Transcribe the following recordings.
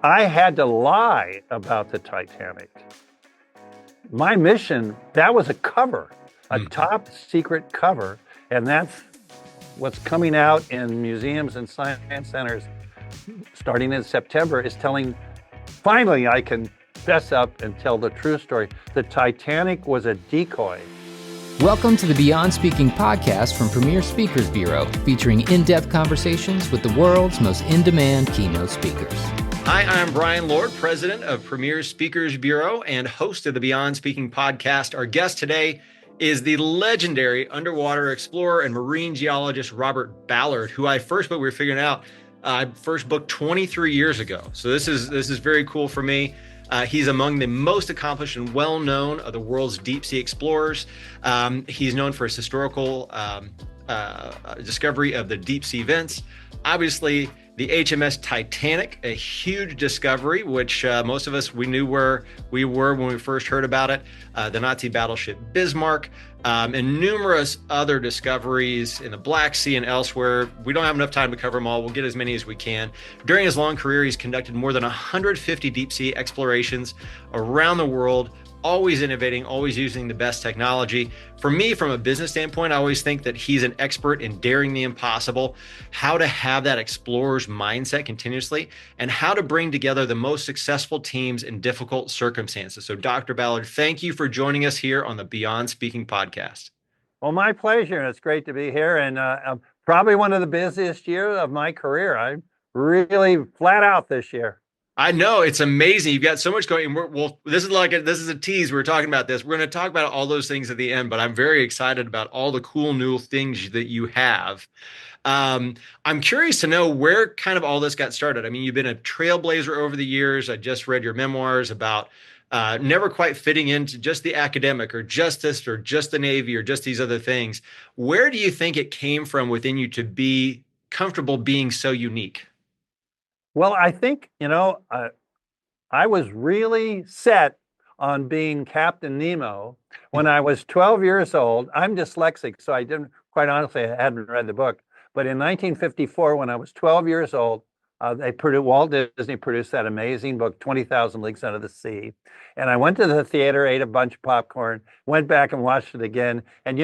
I had to lie about the Titanic. My mission, that was a cover, a top secret cover, and that's what's coming out in museums and science centers starting in September, is telling, finally I can fess up and tell the true story. The Titanic was a decoy. Welcome to the Beyond Speaking podcast from Premier Speakers Bureau, featuring in-depth conversations with the world's most in-demand keynote speakers. Hi, I'm Brian Lord, president of Premier Speakers Bureau and host of the Beyond Speaking podcast. Our guest today is the legendary underwater explorer and marine geologist Robert Ballard, who I first booked 23 years ago. So this is very cool for me. He's among the most accomplished and well-known of the world's deep sea explorers. He's known for his historical discovery of the deep sea vents. Obviously, the HMS Titanic, a huge discovery, which most of us, we knew where we were when we first heard about it. The Nazi battleship Bismarck, and numerous other discoveries in the Black Sea and elsewhere. We don't have enough time to cover them all. We'll get as many as we can. During his long career, he's conducted more than 150 deep sea explorations around the world, always innovating, always using the best technology. For me, from a business standpoint, I always think that he's an expert in daring the impossible, how to have that explorer's mindset continuously, and how to bring together the most successful teams in difficult circumstances. So Dr. Ballard, thank you for joining us here on the Beyond Speaking podcast. Well, my pleasure. It's great to be here, and probably one of the busiest years of my career. I'm really flat out this year. I know, it's amazing. You've got so much going. This is a tease. We're talking about this. We're going to talk about all those things at the end, but I'm very excited about all the cool new things that you have. I'm curious to know where kind of all this got started. I mean, you've been a trailblazer over the years. I just read your memoirs about never quite fitting into just the academic or just this or just the Navy or just these other things. Where do you think it came from within you to be comfortable being so unique? Well, I think, I was really set on being Captain Nemo when I was 12 years old. I'm dyslexic, so I didn't, quite honestly, I hadn't read the book. But in 1954, when I was 12 years old, Walt Disney produced that amazing book, 20,000 Leagues Under the Sea. And I went to the theater, ate a bunch of popcorn, went back and watched it again. And,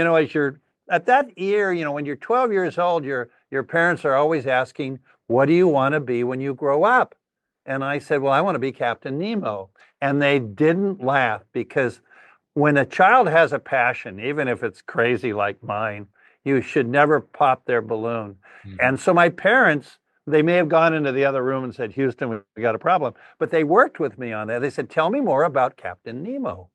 at that year, when you're 12 years old, your parents are always asking, what do you want to be when you grow up? And I said, well, I want to be Captain Nemo. And they didn't laugh, because when a child has a passion, even if it's crazy like mine, you should never pop their balloon. Mm-hmm. And so my parents, they may have gone into the other room and said, Houston, we got a problem. But they worked with me on that. They said, tell me more about Captain Nemo.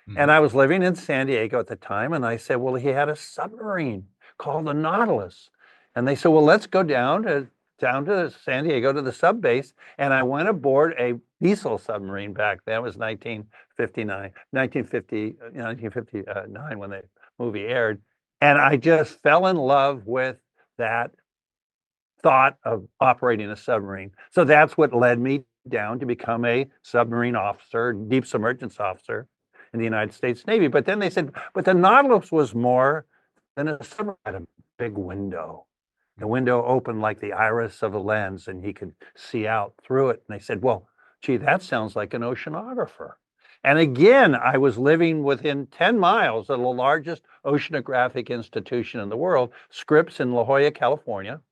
Mm-hmm. And I was living in San Diego at the time. And I said, well, he had a submarine called the Nautilus. And they said, well, let's go down to San Diego to the sub base. And I went aboard a diesel submarine back then. It was 1959 when the movie aired. And I just fell in love with that thought of operating a submarine. So that's what led me down to become a submarine officer, deep submergence officer in the United States Navy. But then they said, but the Nautilus was more than a submarine. It had a big window. The window opened like the iris of a lens, and he could see out through it. And they said, well, gee, that sounds like an oceanographer. And again, I was living within 10 miles of the largest oceanographic institution in the world, Scripps in La Jolla, California.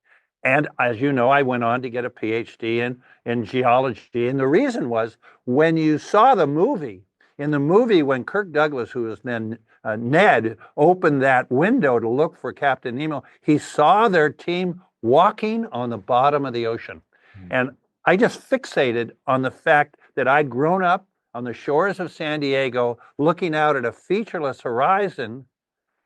And as you know, I went on to get a PhD in geology. And the reason was, when you saw the movie, when Kirk Douglas, who was then Ned, opened that window to look for Captain Nemo, he saw their team walking on the bottom of the ocean. Mm-hmm. And I just fixated on the fact that I'd grown up on the shores of San Diego, looking out at a featureless horizon,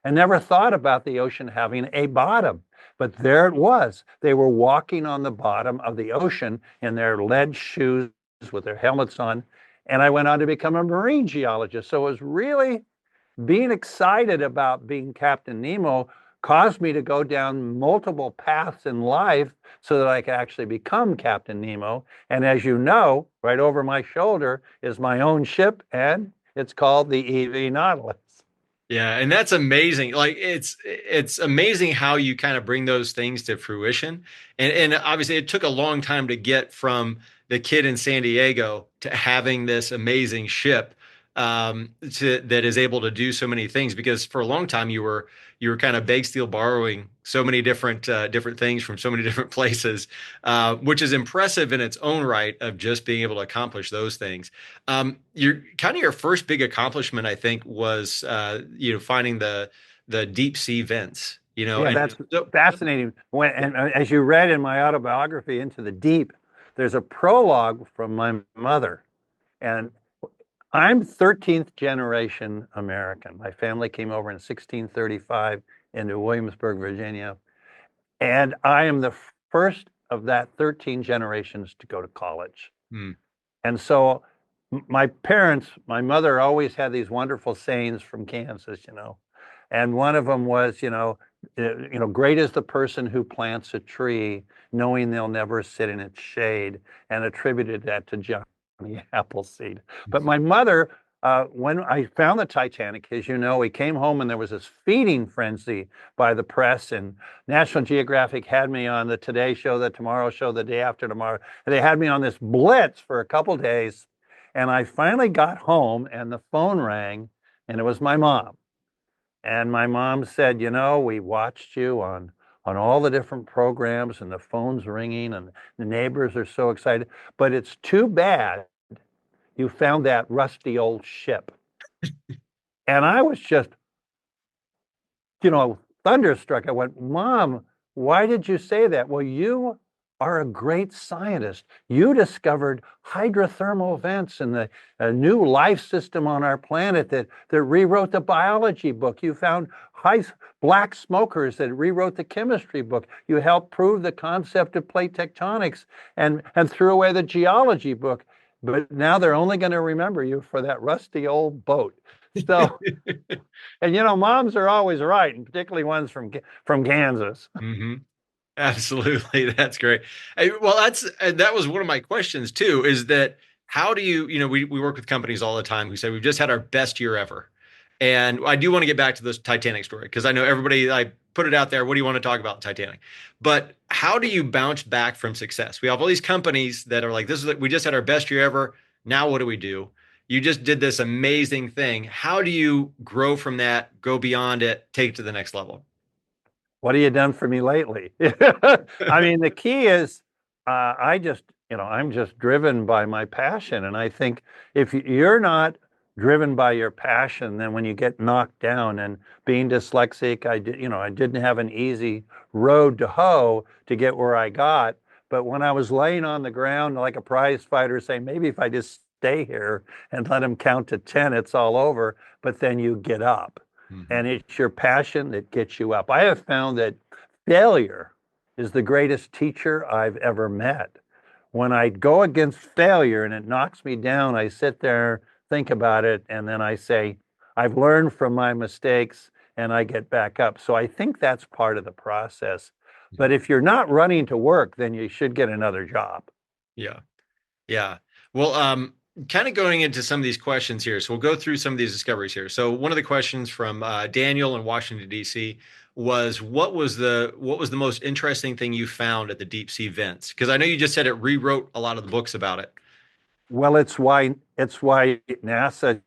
and never thought about the ocean having a bottom. But there it was. They were walking on the bottom of the ocean in their lead shoes with their helmets on. And I went on to become a marine geologist. So it was really being excited about being Captain Nemo caused me to go down multiple paths in life so that I could actually become Captain Nemo. And as you know, right over my shoulder is my own ship, and it's called the EV Nautilus. Yeah, and that's amazing. Like it's amazing how you kind of bring those things to fruition. And obviously it took a long time to get from the kid in San Diego to having this amazing ship that is able to do so many things, because for a long time you were kind of beg, steal, borrowing so many different things from so many different places, which is impressive in its own right of just being able to accomplish those things. Your first big accomplishment, I think, was finding the deep sea vents. Yeah, And that's fascinating. As you read in my autobiography, Into the Deep, there's a prologue from my mother. And I'm 13th generation American. My family came over in 1635 into Williamsburg, Virginia. And I am the first of that 13 generations to go to college. Hmm. And so my parents, my mother always had these wonderful sayings from Kansas, and one of them was, great is the person who plants a tree knowing they'll never sit in its shade, and attributed that to Johnny Appleseed. But my mother, when I found the Titanic, as you know, we came home and there was this feeding frenzy by the press, and National Geographic had me on the Today Show, the Tomorrow Show, the Day After Tomorrow. And they had me on this blitz for a couple days. And I finally got home and the phone rang, and it was my mom. And my mom said, we watched you on all the different programs, and the phone's ringing and the neighbors are so excited, but it's too bad you found that rusty old ship. And I was just, thunderstruck. I went, Mom, why did you say that? Well, you are a great scientist. You discovered hydrothermal vents and a new life system on our planet that rewrote the biology book. You found black smokers that rewrote the chemistry book. You helped prove the concept of plate tectonics and threw away the geology book. But now they're only going to remember you for that rusty old boat. So, and moms are always right, and particularly ones from Kansas. Mm-hmm. Absolutely. That's great. Well, that was one of my questions too, is that how do you, we work with companies all the time who say we've just had our best year ever. And I do want to get back to this Titanic story, because I know everybody, I put it out there. What do you want to talk about Titanic? But how do you bounce back from success? We have all these companies that are like, we just had our best year ever. Now what do we do? You just did this amazing thing. How do you grow from that, go beyond it, take it to the next level? What have you done for me lately? I mean, the key is I'm just driven by my passion. And I think if you're not driven by your passion, then when you get knocked down, and being dyslexic, I didn't have an easy road to hoe to get where I got. But when I was laying on the ground like a prize fighter saying, maybe if I just stay here and let them count to 10, it's all over. But then you get up. Mm-hmm. And it's your passion that gets you up. I have found that failure is the greatest teacher I've ever met. When I go against failure and it knocks me down, I sit there, think about it, and then I say, I've learned from my mistakes, and I get back up. So I think that's part of the process. But if you're not running to work, then you should get another job. Yeah. Yeah. Well, kind of going into some of these questions here. So we'll go through some of these discoveries here. So one of the questions from Daniel in Washington, D.C. was, what was the most interesting thing you found at the deep sea vents? Because I know you just said it rewrote a lot of the books about it. Well, it's why NASA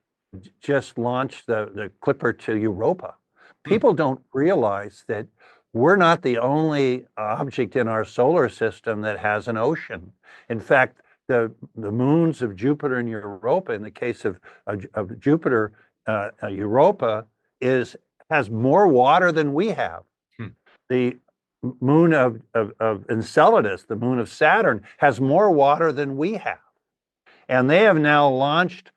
just launched the Clipper to Europa. People don't realize that we're not the only object in our solar system that has an ocean. In fact, the moons of Jupiter and Europa, in the case of Jupiter, Europa has more water than we have. The moon of Enceladus, the moon of Saturn, has more water than we have. And they have now launched,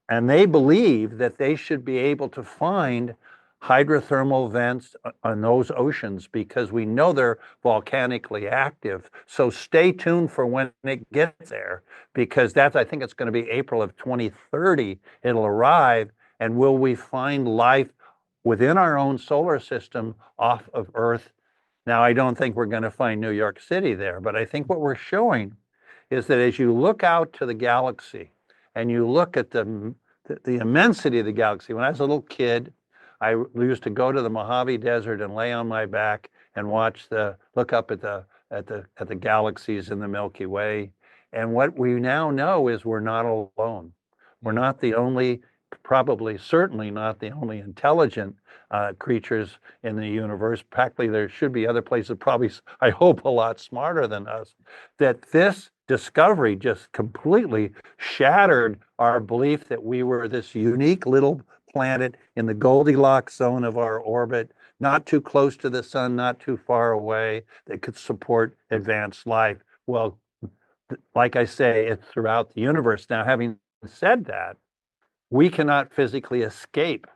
and they believe that they should be able to find hydrothermal vents on those oceans, because we know they're volcanically active. So stay tuned for when it gets there, because I think it's going to be April of 2030. It'll arrive. And will we find life within our own solar system off of Earth? Now, I don't think we're going to find New York City there, but I think what we're showing is that as you look out to the galaxy and you look at the immensity of the galaxy. When I was a little kid, I used to go to the Mojave Desert and lay on my back and look up at the galaxies in the Milky Way. And what we now know is we're not alone. We're not the only, probably, certainly not the only intelligent creatures in the universe. Practically, there should be other places, probably, I hope, a lot smarter than us. That this discovery just completely shattered our belief that we were this unique little planet in the Goldilocks zone of our orbit, not too close to the sun, not too far away, that could support advanced life. Well, like I say, it's throughout the universe. Now, having said that, we cannot physically escape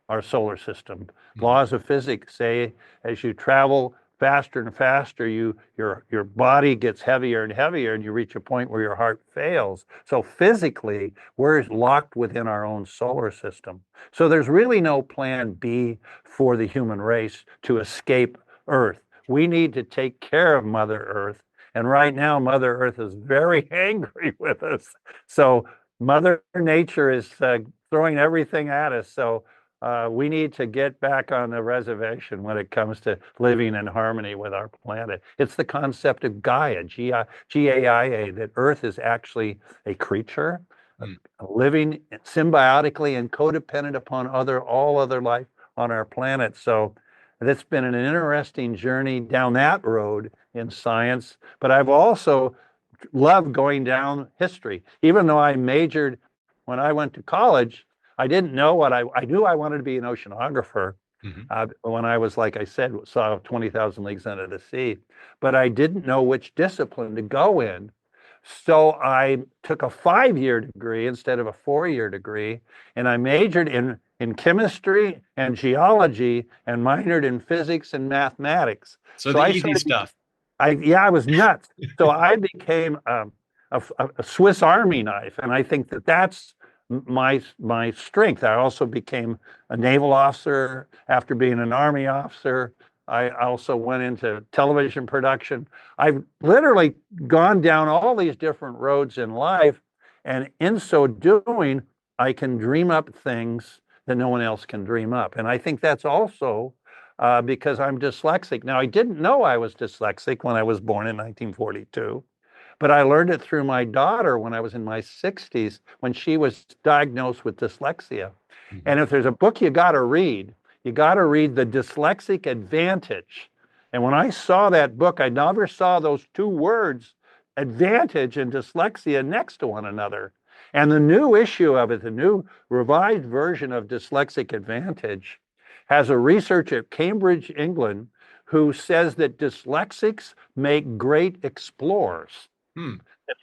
our solar system. Laws of physics say as you travel faster and faster, your body gets heavier and heavier, and you reach a point where your heart fails. So physically, we're locked within our own solar system. So there's really no plan B for the human race to escape Earth. We need to take care of Mother Earth. And right now, Mother Earth is very angry with us. So Mother Nature is throwing everything at us. So we need to get back on the reservation when it comes to living in harmony with our planet. It's the concept of Gaia, G-A-I-A, that Earth is actually a creature, living symbiotically and codependent upon all other life on our planet. So it's been an interesting journey down that road in science, but I've also loved going down history. Even though I majored when I went to college, I didn't know what I knew I wanted to be an oceanographer when I was, like I said, saw 20,000 Leagues Under the Sea, but I didn't know which discipline to go in. So I took a 5-year degree instead of a 4-year degree, and I majored in chemistry and geology and minored in physics and mathematics. So the easy stuff. I was nuts. So I became a Swiss Army knife, and I think that's my strength. I also became a naval officer after being an Army officer. I also went into television production. I've literally gone down all these different roads in life, and in so doing, I can dream up things that no one else can dream up. And I think that's also because I'm dyslexic. Now, I didn't know I was dyslexic when I was born in 1942. But I learned it through my daughter when I was in my 60s, when she was diagnosed with dyslexia. And if there's a book you got to read The Dyslexic Advantage. And when I saw that book, I never saw those two words, advantage and dyslexia, next to one another. And the new issue of it, the new revised version of Dyslexic Advantage, has a researcher at Cambridge, England, who says that dyslexics make great explorers.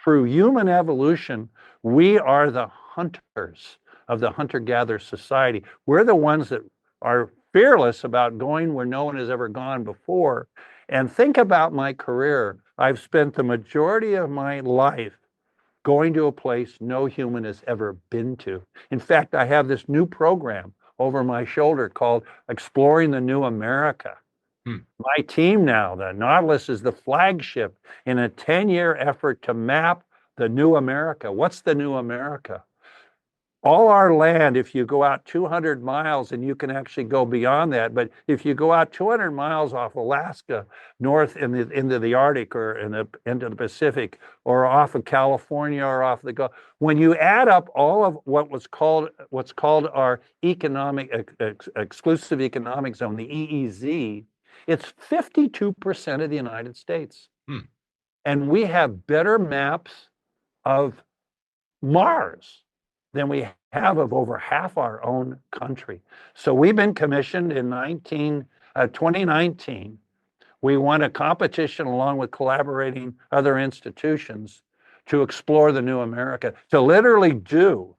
Through human evolution, we are the hunters of the hunter-gatherer society. We're the ones that are fearless about going where no one has ever gone before. And think about my career. I've spent the majority of my life going to a place no human has ever been to. In fact, I have this new program over my shoulder called Exploring the New America. My team now, the Nautilus, is the flagship in a 10-year effort to map the new America. What's the new America? All our land, if you go out 200 miles, and you can actually go beyond that, but if you go out 200 miles off Alaska, north into the Arctic or into the Pacific, or off of California or off the Gulf, when you add up all of what's called our exclusive economic zone, the EEZ, it's 52% of the United States. And we have better maps of Mars than we have of over half our own country. So we've been commissioned in 2019. We won a competition along with collaborating other institutions to explore the new America, to literally do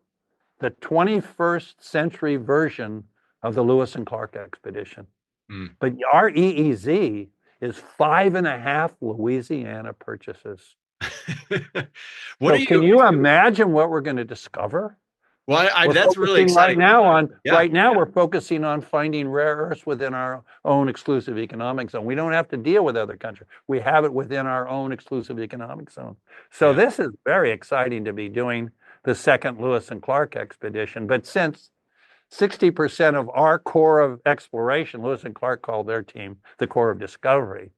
the 21st century version of the Lewis and Clark expedition. But our EEZ is 5.5 Louisiana purchases. Can you imagine what we're going to discover? Well, that's really exciting. Right now, we're focusing on finding rare earths within our own exclusive economic zone. We don't have to deal with other countries. We have it within our own exclusive economic zone. So this is very exciting to be doing the second Lewis and Clark expedition. But since 60% of our core of exploration, Lewis and Clark called their team the core of discovery,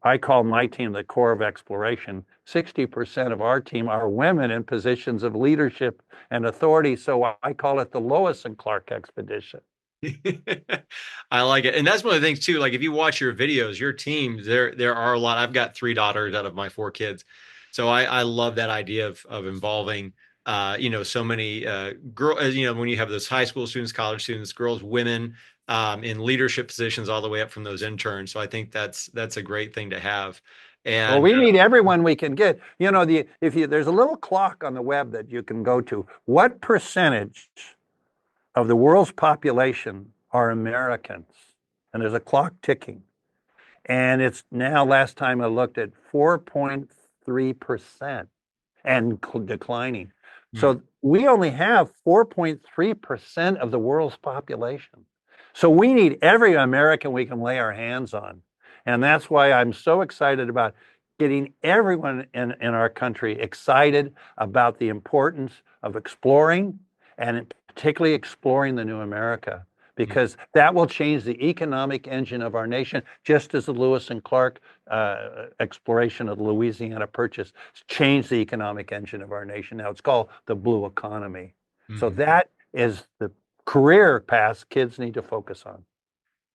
I call my team the core of exploration. 60% of our team are women in positions of leadership and authority. So I call it the Lois and Clark expedition. I like it. And that's one of the things too. Like if you watch your videos, your team, there are a lot. I've got 3 daughters out of my 4 kids. So I love that idea of involving so many girls, when you have those high school students, college students, girls, women in leadership positions all the way up from those interns. So I think that's a great thing to have. Well, And we need everyone we can get. There's a little clock on the web that you can go to. What percentage of the world's population are Americans? And there's a clock ticking. And it's now, last time I looked, at 4.3% and declining. So we only have 4.3% of the world's population. So we need every American we can lay our hands on. And that's why I'm so excited about getting everyone in our country excited about the importance of exploring, and particularly exploring the new America, because that will change the economic engine of our nation, just as the Lewis and Clark exploration of the Louisiana Purchase changed the economic engine of our nation. Now it's called the blue economy. So that is the career path kids need to focus on.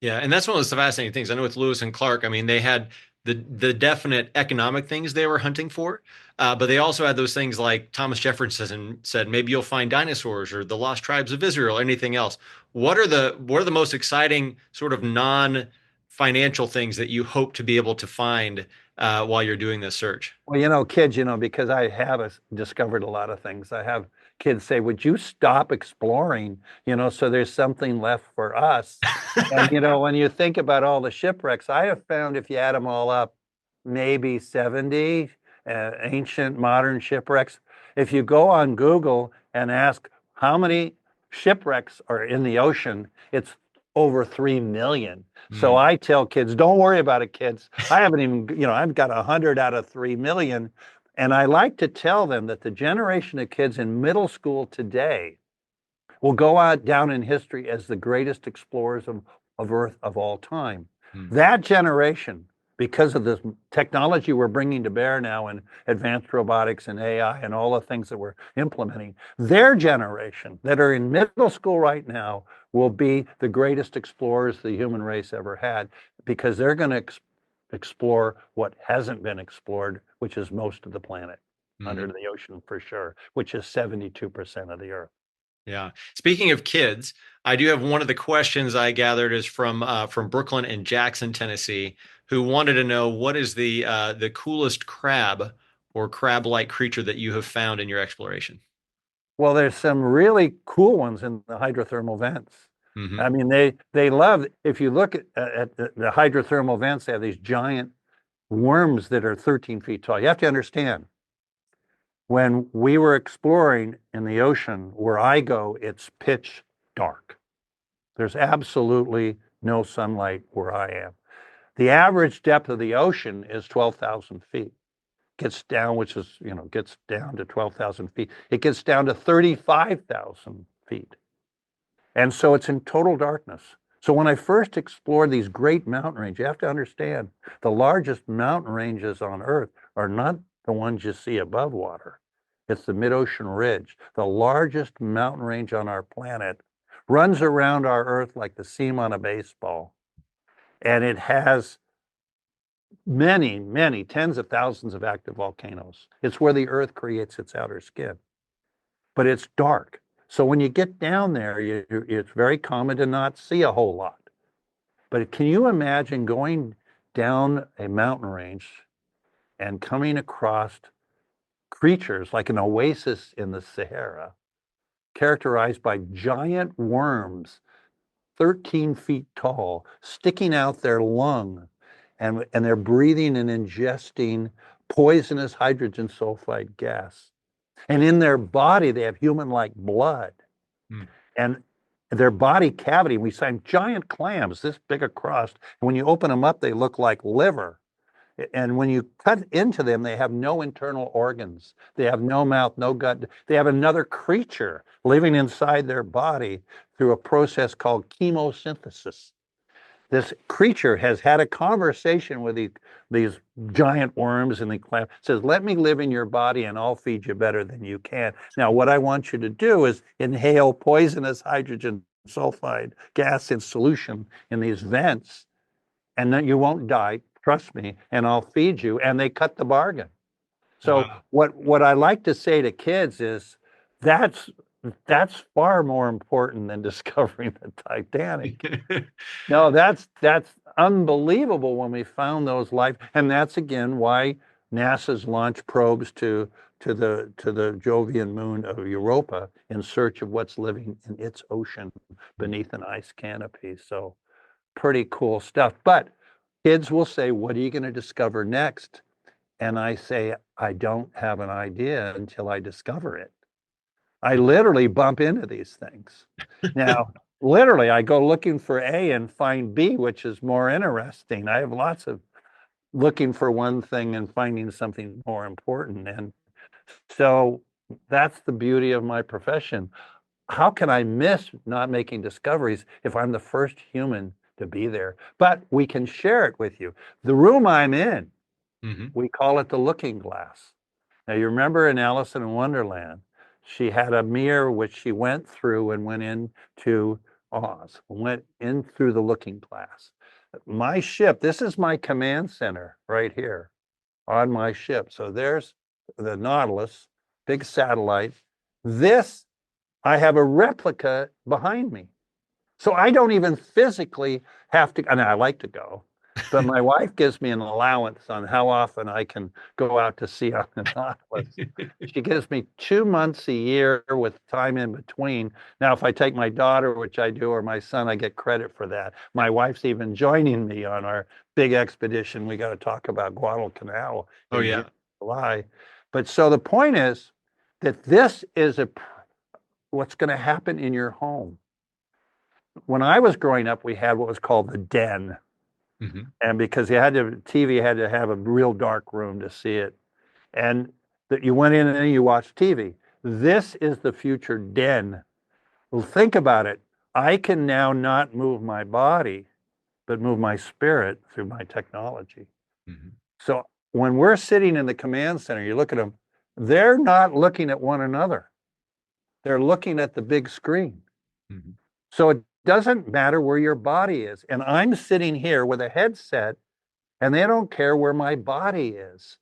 Yeah, and that's one of the fascinating things. I know with Lewis and Clark, I mean, they had the definite economic things they were hunting for, but they also had those things like Thomas Jefferson said, maybe you'll find dinosaurs or the lost tribes of Israel or anything else. What are the most exciting sort of non-financial things that you hope to be able to find while you're doing this search? Well, kids, because I have discovered a lot of things. I have kids say, would you stop exploring, so there's something left for us. And, when you think about all the shipwrecks, I have found, if you add them all up, maybe 70 ancient modern shipwrecks. If you go on Google and ask how many shipwrecks are in the ocean, it's over 3 million. So I tell kids, don't worry about it, kids. I haven't even, I've got 100 out of 3 million. And I like to tell them that the generation of kids in middle school today will go out down in history as the greatest explorers of Earth of all time. That generation, because of the technology we're bringing to bear now in advanced robotics and AI and all the things that we're implementing, their generation that are in middle school right now will be the greatest explorers the human race ever had, because they're going to explore what hasn't been explored, which is most of the planet under the ocean for sure, which is 72% of the Earth. Yeah. Speaking of kids, I do have one of the questions I gathered is from Brooklyn and Jackson, Tennessee, who wanted to know what is the coolest crab or crab-like creature that you have found in your exploration? Well, there's some really cool ones in the hydrothermal vents. I mean, they love, if you look at the hydrothermal vents, they have these giant worms that are 13 feet tall. You have to understand, when we were exploring in the ocean, where I go, it's pitch dark. There's absolutely no sunlight where I am. The average depth of the ocean is 12,000 feet. Gets down, gets down to 12,000 feet. It gets down to 35,000 feet. And so it's in total darkness. So when I first explored these great mountain ranges, you have to understand, the largest mountain ranges on Earth are not the ones you see above water. It's the mid-ocean ridge. The largest mountain range on our planet runs around our Earth like the seam on a baseball. And it has many, many tens of thousands of active volcanoes. It's where the Earth creates its outer skin. But it's dark. So when you get down there, it's very common to not see a whole lot. But can you imagine going down a mountain range and coming across creatures like an oasis in the Sahara, characterized by giant worms, 13 feet tall, sticking out their lung, and they're breathing and ingesting poisonous hydrogen sulfide gas. And in their body, they have human-like blood. And their body cavity, we find giant clams this big across. And when you open them up, they look like liver. And when you cut into them, they have no internal organs. They have no mouth, no gut. They have another creature living inside their body through a process called chemosynthesis. this creature has had a conversation with these giant worms and the clam, says, let me live in your body and I'll feed you better than you can. Now, what I want you to do is inhale poisonous hydrogen sulfide gas in solution in these vents, and then you won't die, trust me, and I'll feed you. And they cut the bargain. So what I like to say to kids is that's far more important than discovering the Titanic. No, that's unbelievable when we found those life, and that's again why NASA's launched probes to the Jovian moon of Europa in search of what's living in its ocean beneath an ice canopy. So pretty cool stuff. But kids will say, what are you going to discover next? And I say, I don't have an idea until I discover it. I literally bump into these things. Now, literally, I go looking for A and find B, which is more interesting. I have lots of looking for one thing and finding something more important. And so that's the beauty of my profession. How can I miss not making discoveries if I'm the first human to be there? But we can share it with you. The room I'm in, we call it the looking glass. Now, you remember in Alice in Wonderland, she had a mirror which she went through and went into Oz, went in through the looking glass. My ship, this is my command center right here on my ship. So there's the Nautilus, big satellite. This, I have a replica behind me. So I don't even physically have to, and I like to go, but my wife gives me an allowance on how often I can go out to sea on the Nautilus. She gives me 2 months a year with time in between. Now, if I take my daughter, which I do, or my son, I get credit for that. My wife's even joining me on our big expedition. We got to talk about Guadalcanal in July. But so the point is that this is what's going to happen in your home. When I was growing up, we had what was called the den. And because TV had to have a real dark room to see it. And that you went in and you watched TV. This is the future den. Well, think about it. I can now not move my body, but move my spirit through my technology. So when we're sitting in the command center, you look at them, they're not looking at one another. They're looking at the big screen. So it doesn't matter where your body is. And I'm sitting here with a headset, and they don't care where my body is.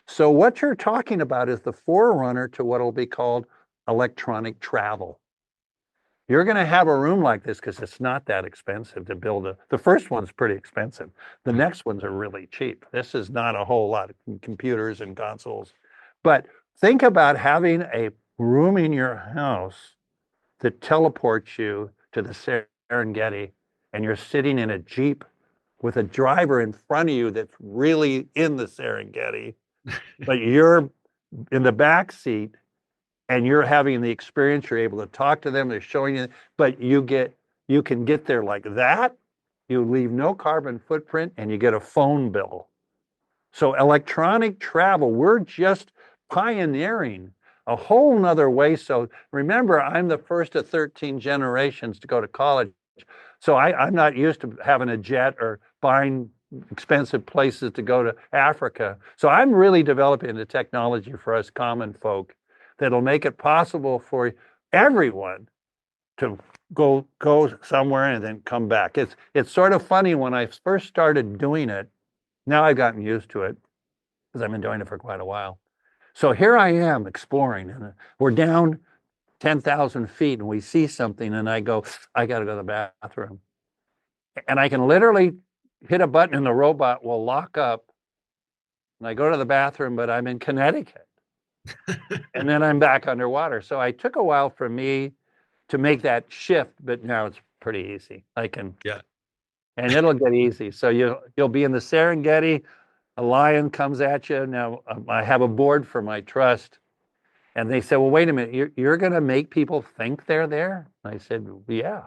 So what you're talking about is the forerunner to what will be called electronic travel. You're going to have a room like this because it's not that expensive to build the first one's pretty expensive. The next ones are really cheap. This is not a whole lot of computers and consoles. But think about having a room in your house that teleports you to the Serengeti, and you're sitting in a Jeep with a driver in front of you that's really in the Serengeti, but you're in the back seat and you're having the experience. You're able to talk to them. They're showing you, but you can get there like that. You leave no carbon footprint and you get a phone bill. So electronic travel, we're just pioneering a whole nother way. So remember, I'm the first of 13 generations to go to college. So I'm not used to having a jet or buying expensive places to go to Africa. So I'm really developing the technology for us common folk that'll make it possible for everyone to go somewhere and then come back. It's sort of funny when I first started doing it. Now I've gotten used to it because I've been doing it for quite a while. So here I am exploring, and we're down 10,000 feet, and we see something, and I go, I got to go to the bathroom. And I can literally hit a button, and the robot will lock up, and I go to the bathroom, but I'm in Connecticut. And then I'm back underwater. So it took a while for me to make that shift, but now it's pretty easy. I can, and it'll get easy. So you'll be in the Serengeti. A lion comes at you. Now, I have a board for my trust. And they said, well, wait a minute, you're going to make people think they're there? I said, yeah.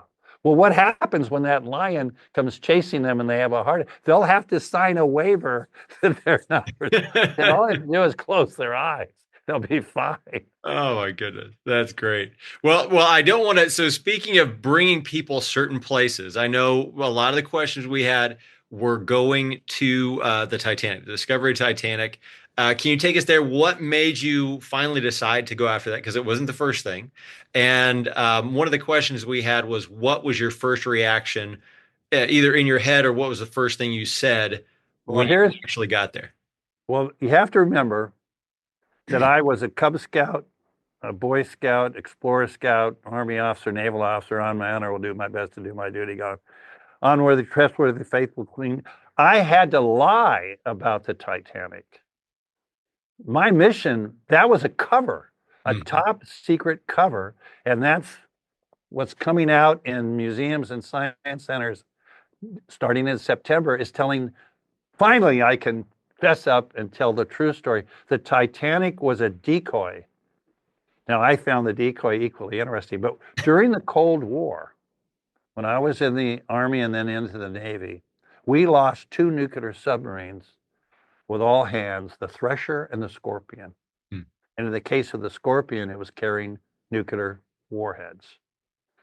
Well, what happens when that lion comes chasing them and they have a heart attack? They'll have to sign a waiver that they're not. And all they have to do is close their eyes. They'll be fine. Oh my goodness, that's great. Well, I don't want to. So speaking of bringing people certain places, I know a lot of the questions we had were going to the Titanic, the discovery of Titanic. Can you take us there? What made you finally decide to go after that? Because it wasn't the first thing. And one of the questions we had was, what was your first reaction, either in your head or what was the first thing you said Well, when you here's actually got there? well, you have to remember that I was a Cub Scout, a Boy Scout, Explorer Scout, Army officer, Naval officer. On my honor, will do my best to do my duty. God, unworthy, trustworthy, faithful, clean. I had to lie about the Titanic. My mission, that was a cover, a top secret cover, and that's what's coming out in museums and science centers starting in September is telling, finally, I can fess up and tell the true story. The Titanic was a decoy. Now, I found the decoy equally interesting, but during the Cold War, when I was in the Army and then into the Navy, we lost 2 nuclear submarines with all hands, the Thresher and the Scorpion. Hmm. And in the case of the Scorpion, it was carrying nuclear warheads.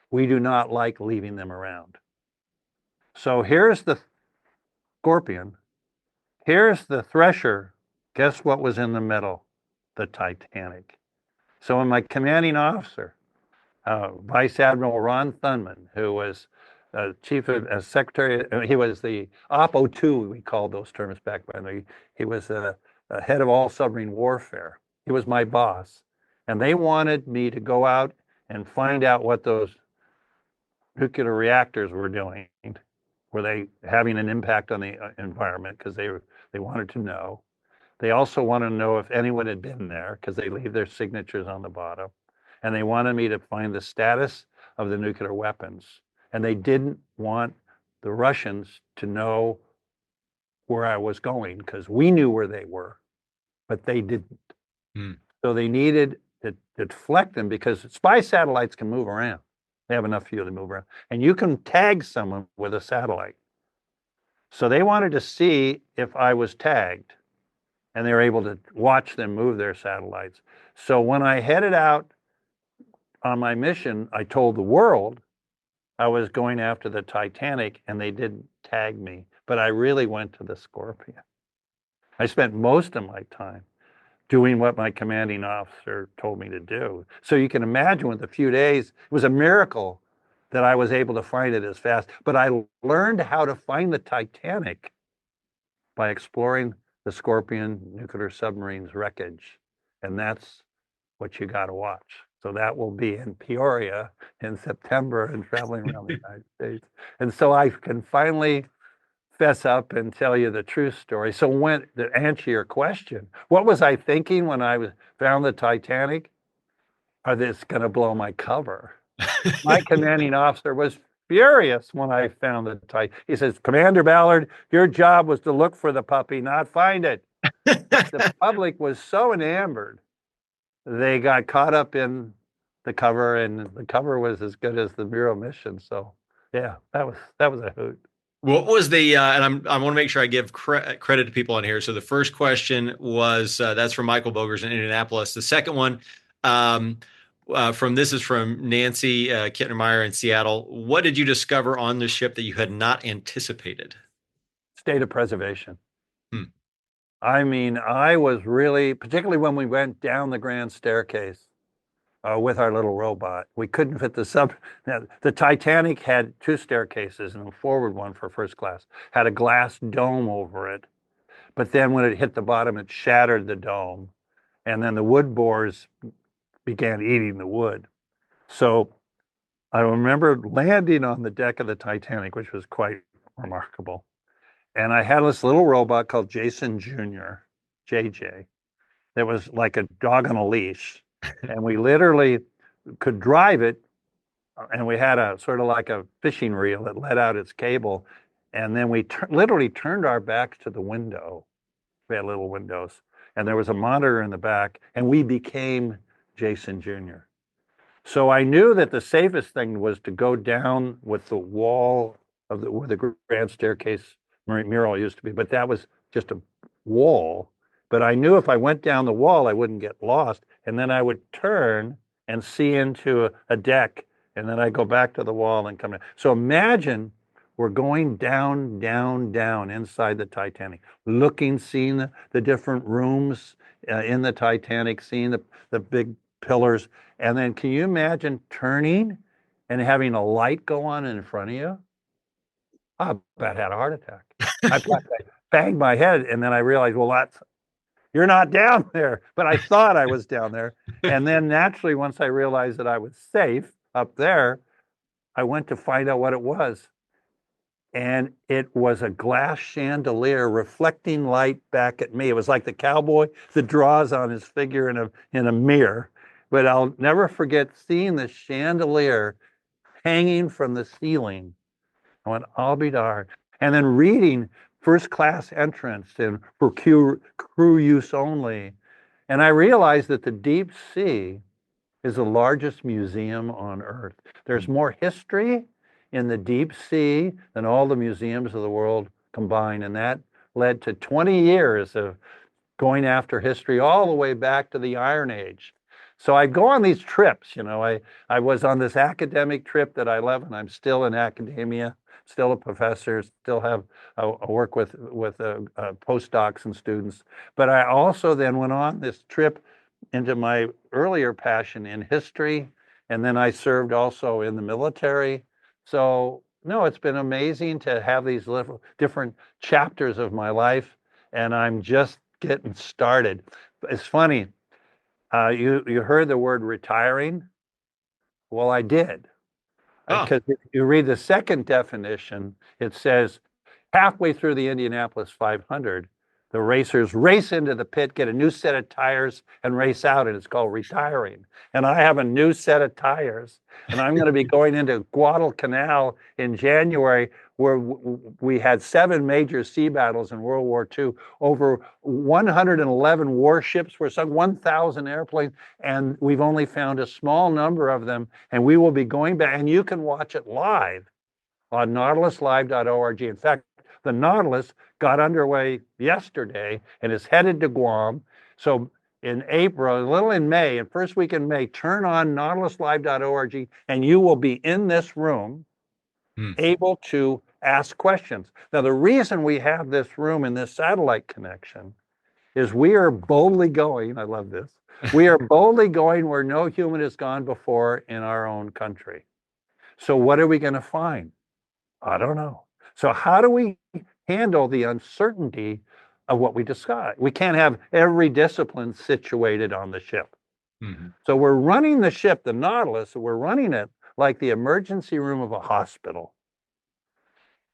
We do not like leaving them around. So here's the Scorpion. Here's the Thresher. Guess what was in the middle? The Titanic. So when my commanding officer, Vice Admiral Ron Thunman, who was chief of secretary, he was the Oppo 2, we called those terms back then. He was head of all submarine warfare. He was my boss. And they wanted me to go out and find out what those nuclear reactors were doing. Were they having an impact on the environment? Because they wanted to know. They also wanted to know if anyone had been there, because they leave their signatures on the bottom. And they wanted me to find the status of the nuclear weapons. And they didn't want the Russians to know where I was going, because we knew where they were, but they didn't. So they needed to deflect them, because spy satellites can move around. They have enough fuel to move around. And you can tag someone with a satellite. So they wanted to see if I was tagged, and they were able to watch them move their satellites. So when I headed out on my mission, I told the world I was going after the Titanic, and they didn't tag me, but I really went to the Scorpion. I spent most of my time doing what my commanding officer told me to do. So you can imagine, with a few days, it was a miracle that I was able to find it as fast. But I learned how to find the Titanic by exploring the Scorpion nuclear submarine's wreckage. And that's what you got to watch. So that will be in Peoria in September and traveling around the United States. And so I can finally fess up and tell you the true story. So to answer your question, what was I thinking when I found the Titanic? Are this going to blow my cover? My commanding officer was furious when I found the Titanic. He says, Commander Ballard, your job was to look for the puppy, not find it. The public was so enamored. They got caught up in the cover, and the cover was as good as the Bureau mission. So yeah, that was a hoot. What was the and I want to make sure I give credit to people on here. So the first question was that's from Michael Bogers in Indianapolis. The second one this is from Nancy Kittnermeyer in Seattle. What did you discover on the ship that you had not anticipated? State of preservation. I mean, I was really, particularly when we went down the grand staircase with our little robot. We couldn't fit the Titanic had 2 staircases, and a forward one for first class, had a glass dome over it. But then when it hit the bottom, it shattered the dome. And then the wood boars began eating the wood. So I remember landing on the deck of the Titanic, which was quite remarkable. And I had this little robot called Jason Jr., JJ, that was like a dog on a leash. And we literally could drive it, and we had a sort of like a fishing reel that let out its cable. And then we literally turned our backs to the window. We had little windows, and there was a monitor in the back, and we became Jason Jr. So I knew that the safest thing was to go down with the wall of where the grand staircase mural used to be, but that was just a wall, But I knew if I went down the wall, I wouldn't get lost. And then I would turn and see into a deck, and then I go back to the wall and come in. So imagine we're going down, down, down inside the Titanic, looking, seeing the different rooms in the Titanic, seeing the big pillars. And then can you imagine turning and having a light go on in front of you? I about had a heart attack. I banged my head, and then I realized, well, you're not down there, but I thought I was down there. And then naturally, once I realized that I was safe up there, I went to find out what it was. And it was a glass chandelier reflecting light back at me. It was like the cowboy that draws on his figure in a mirror. But I'll never forget seeing the chandelier hanging from the ceiling. I went, I'll be darned. And then reading first class entrance and for crew use only. And I realized that the deep sea is the largest museum on Earth. There's more history in the deep sea than all the museums of the world combined. And that led to 20 years of going after history all the way back to the Iron Age. So I go on these trips, I was on this academic trip that I love, and I'm still in academia, still a professor, still have I work with postdocs and students. But I also then went on this trip into my earlier passion in history, and then I served also in the military. So no, it's been amazing to have these little different chapters of my life, and I'm just getting started. It's funny. You heard the word retiring? Well, I did. Because if you read the second definition, it says halfway through the Indianapolis 500, the racers race into the pit, get a new set of tires, and race out, and it's called retiring. And I have a new set of tires, and I'm going to be going into Guadalcanal in January, where we had 7 major sea battles in World War II. Over 111 warships were sunk, 1,000 airplanes, and we've only found a small number of them. And we will be going back, and you can watch it live on nautiluslive.org. In fact, the Nautilus got underway yesterday and is headed to Guam. So in April, a little in May, and first week in May, turn on nautiluslive.org, and you will be in this room able to ask questions. Now, the reason we have this room and this satellite connection is we are boldly going, I love this, we are boldly going where no human has gone before in our own country. So what are we going to find? I don't know. So how do we handle the uncertainty of what we decide? We can't have every discipline situated on the ship. So we're running the ship, the Nautilus, we're running it like the emergency room of a hospital.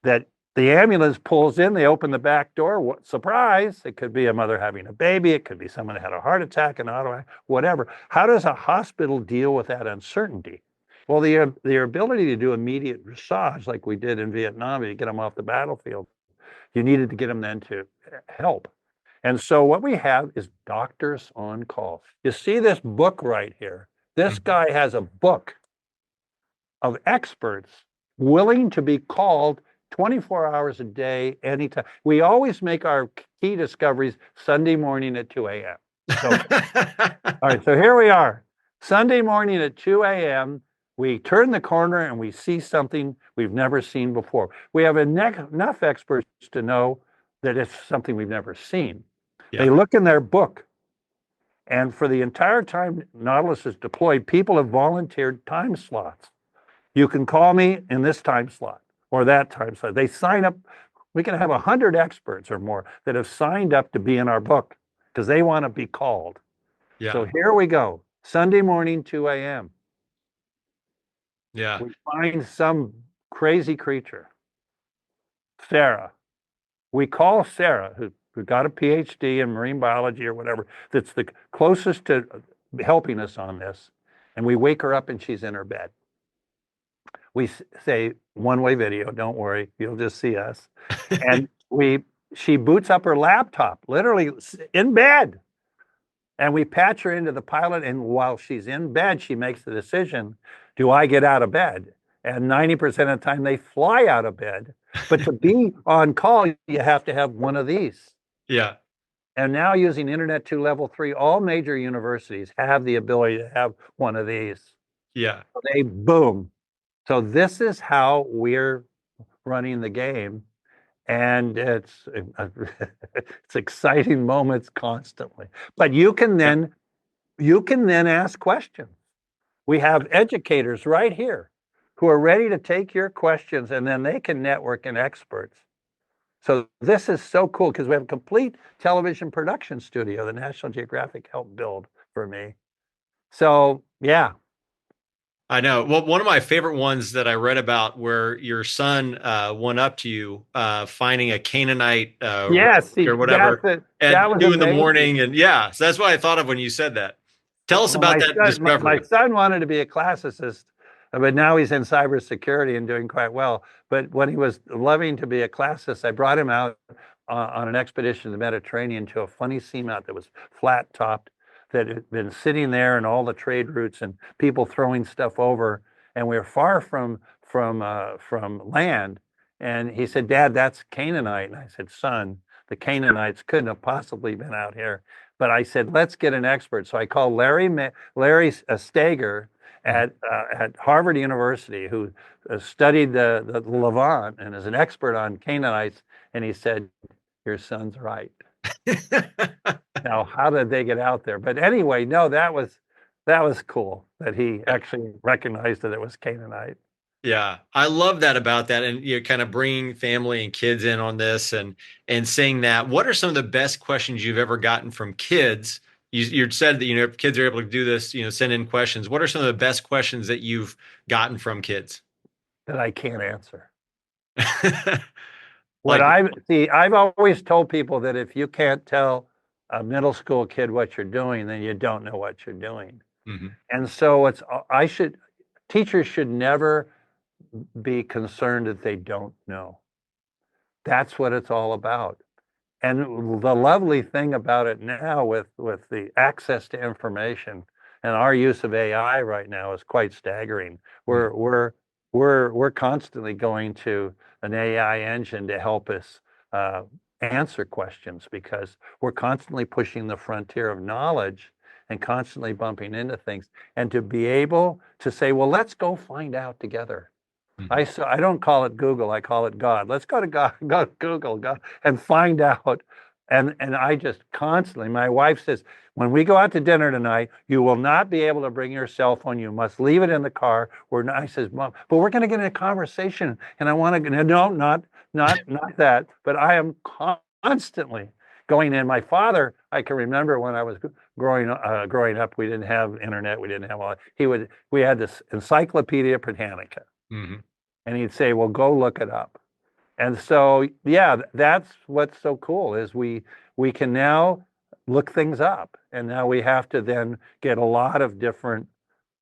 That the ambulance pulls in, they open the back door, surprise, it could be a mother having a baby, it could be someone that had a heart attack, an auto, whatever. How does a hospital deal with that uncertainty? Well, the ability to do immediate dressage, like we did in Vietnam, to get them off the battlefield, you needed to get them then to help. And so what we have is doctors on call. You see this book right here. This guy has a book of experts willing to be called 24 hours a day, anytime. We always make our key discoveries Sunday morning at 2 a.m. So, all right, so here we are. Sunday morning at 2 a.m., we turn the corner and we see something we've never seen before. We have enough experts to know that it's something we've never seen. Yeah. They look in their book, and for the entire time Nautilus is deployed, people have volunteered time slots. You can call me in this time slot or that time slot. They sign up. We can have 100 experts or more that have signed up to be in our book because they want to be called. Yeah. So here we go. Sunday morning, 2 a.m. Yeah. We find some crazy creature, Sarah. We call Sarah, who got a PhD in marine biology or whatever, that's the closest to helping us on this. And we wake her up and she's in her bed. We say, one-way video, don't worry, you'll just see us. And she boots up her laptop, literally in bed. And we patch her into the pilot, and while she's in bed, she makes the decision, do I get out of bed? And 90% of the time, they fly out of bed. But to be on call, you have to have one of these. Yeah. And now using Internet 2 Level 3, all major universities have the ability to have one of these. Yeah. They boom. So this is how we're running the game. And it's exciting moments constantly. But you can then ask questions. We have educators right here who are ready to take your questions, and then they can network in experts. So this is so cool because we have a complete television production studio the National Geographic helped build for me. So yeah. I know. Well, one of my favorite ones that I read about where your son went up to you finding a Canaanite Yes, relic or whatever that at was 2 a.m. amazing. And yeah, so that's what I thought of when you said that. Tell us Well, about that my discovery. son wanted to be a classicist, but now he's in cybersecurity and doing quite well. But when he was loving to be a classicist, I brought him out on an expedition to the Mediterranean to a funny seamount that was flat topped, that had been sitting there and all the trade routes and people throwing stuff over, and we were far from land. And he said, "Dad, that's Canaanite." And I said, "Son, the Canaanites couldn't have possibly been out here." But I said, let's get an expert. So I called Larry Stager at Harvard University, who studied the Levant and is an expert on Canaanites. And he said, your son's right. Now, how did they get out there? But anyway, no, that was cool that he actually recognized that it was Canaanite. Yeah, I love that about that, and you're kind of bringing family and kids in on this, and saying that. What are some of the best questions you've ever gotten from kids? You said that if kids are able to do this, send in questions. What are some of the best questions that you've gotten from kids that I can't answer? Like, I've always told people that if you can't tell a middle school kid what you're doing, then you don't know what you're doing. mm-hmm. And so teachers should never be concerned that they don't know. That's what it's all about. And the lovely thing about it now with the access to information and our use of AI right now is quite staggering. We're constantly going to an AI engine to help us answer questions because we're constantly pushing the frontier of knowledge and constantly bumping into things. And to be able to say, well, let's go find out together. I don't call it Google, I call it God. Let's go to God, go to Google, God, and find out. And I just constantly, my wife says, when we go out to dinner tonight, you will not be able to bring your cell phone. You must leave it in the car. I says, Mom, but we're going to get in a conversation, and I want to. No, not that. But I am constantly going in. My father, I can remember when I was growing up, we didn't have internet, we didn't have all. We had this Encyclopedia Britannica. Mm-hmm. And he'd say, well, go look it up. And so, yeah, that's what's so cool is we can now look things up. And now we have to then get a lot of different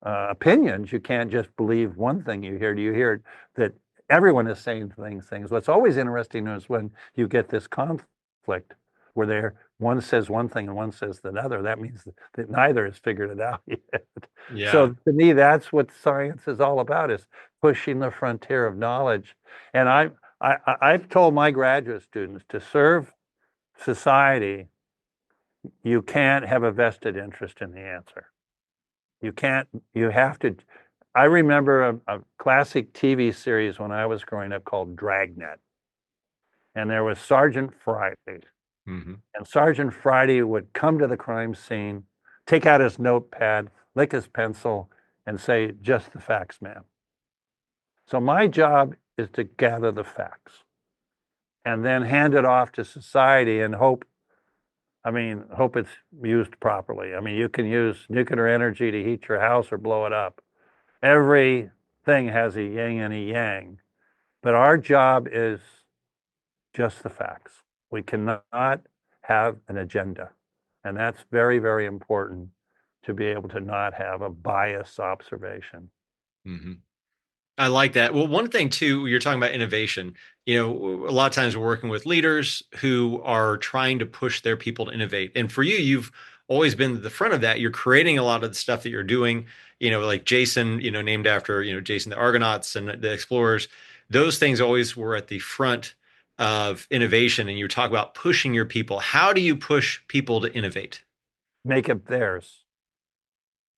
opinions. You can't just believe one thing you hear. You hear that everyone is saying things. What's always interesting is when you get this conflict where one says one thing and one says another. That means that neither has figured it out yet. Yeah. So to me, that's what science is all about, is pushing the frontier of knowledge. And I've told my graduate students to serve society, you can't have a vested interest in the answer. You have to. I remember a classic TV series when I was growing up called Dragnet. And there was Sergeant Friday. Mm-hmm. And Sergeant Friday would come to the crime scene, take out his notepad, lick his pencil, and say, just the facts, ma'am. So my job is to gather the facts and then hand it off to society and hope it's used properly. I mean, you can use nuclear energy to heat your house or blow it up. Everything has a yin and a yang, but our job is just the facts. We cannot have an agenda. And that's very, very important to be able to not have a biased observation. Mm-hmm. I like that. Well, one thing too, you're talking about innovation. A lot of times we're working with leaders who are trying to push their people to innovate. And for you, you've always been at the front of that. You're creating a lot of the stuff that you're doing, like Jason, named after, Jason, the Argonauts and the explorers. Those things always were at the front of innovation, and you talk about pushing your people. How do you push people to innovate? Make it theirs.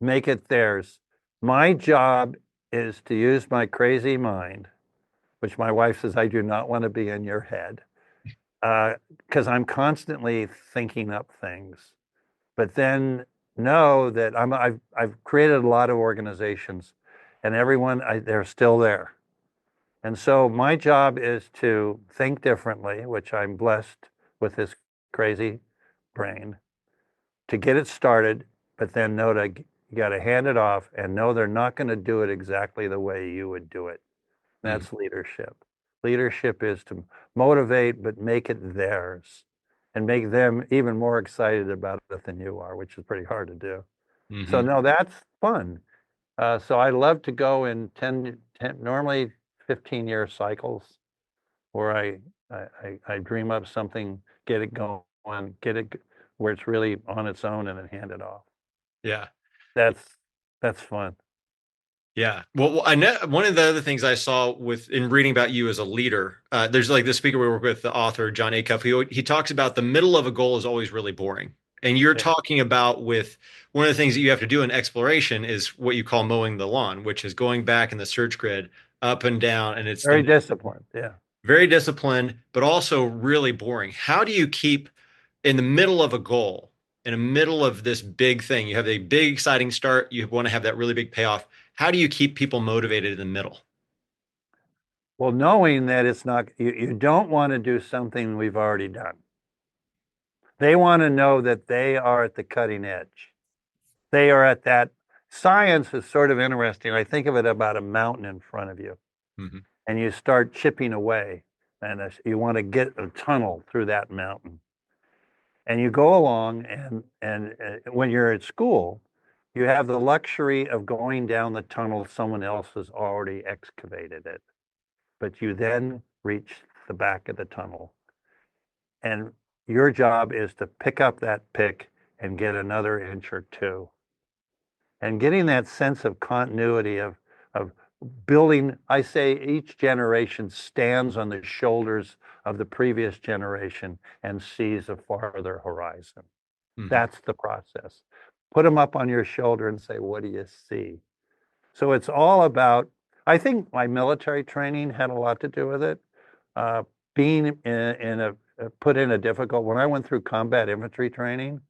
Make it theirs. My job is to use my crazy mind, which my wife says I do not want to be in your head, because I'm constantly thinking up things. But then know that I've created a lot of organizations, and they're still there. And so my job is to think differently, which I'm blessed with this crazy brain, to get it started, but then know that you got to hand it off and know they're not going to do it exactly the way you would do it. That's leadership. Leadership is to motivate, but make it theirs and make them even more excited about it than you are, which is pretty hard to do. So no, that's fun. So I love to go in 10 normally 15-year cycles where I dream up something, get it going, get it where it's really on its own, and then hand it off. Yeah. That's fun. Yeah. Well, I know one of the other things I saw in reading about you as a leader, there's like the speaker we work with, the author, John Acuff, he talks about the middle of a goal is always really boring. And you're Yeah. talking about with one of the things that you have to do in exploration is what you call mowing the lawn, which is going back in the search grid up and down. And it's Very disciplined. Yeah. very disciplined, but also really boring. How do you keep in the middle of a goal, in the middle of this big thing? You have a big, exciting start. You want to have that really big payoff. How do you keep people motivated in the middle? Well, knowing that it's not, you don't want to do something we've already done. They want to know that they are at the cutting edge. They are at that. Science is sort of interesting. I think of it about a mountain in front of you, and you start chipping away, and you want to get a tunnel through that mountain. And you go along, and when you're at school, you have the luxury of going down the tunnel someone else has already excavated it. But you then reach the back of the tunnel. And your job is to pick up that pick and get another inch or two. And getting that sense of continuity of building, I say each generation stands on the shoulders of the previous generation and sees a farther horizon. That's the process. Put them up on your shoulder and say, what do you see? So it's all about, I think my military training had a lot to do with it. Being put in a difficult, when I went through combat infantry training,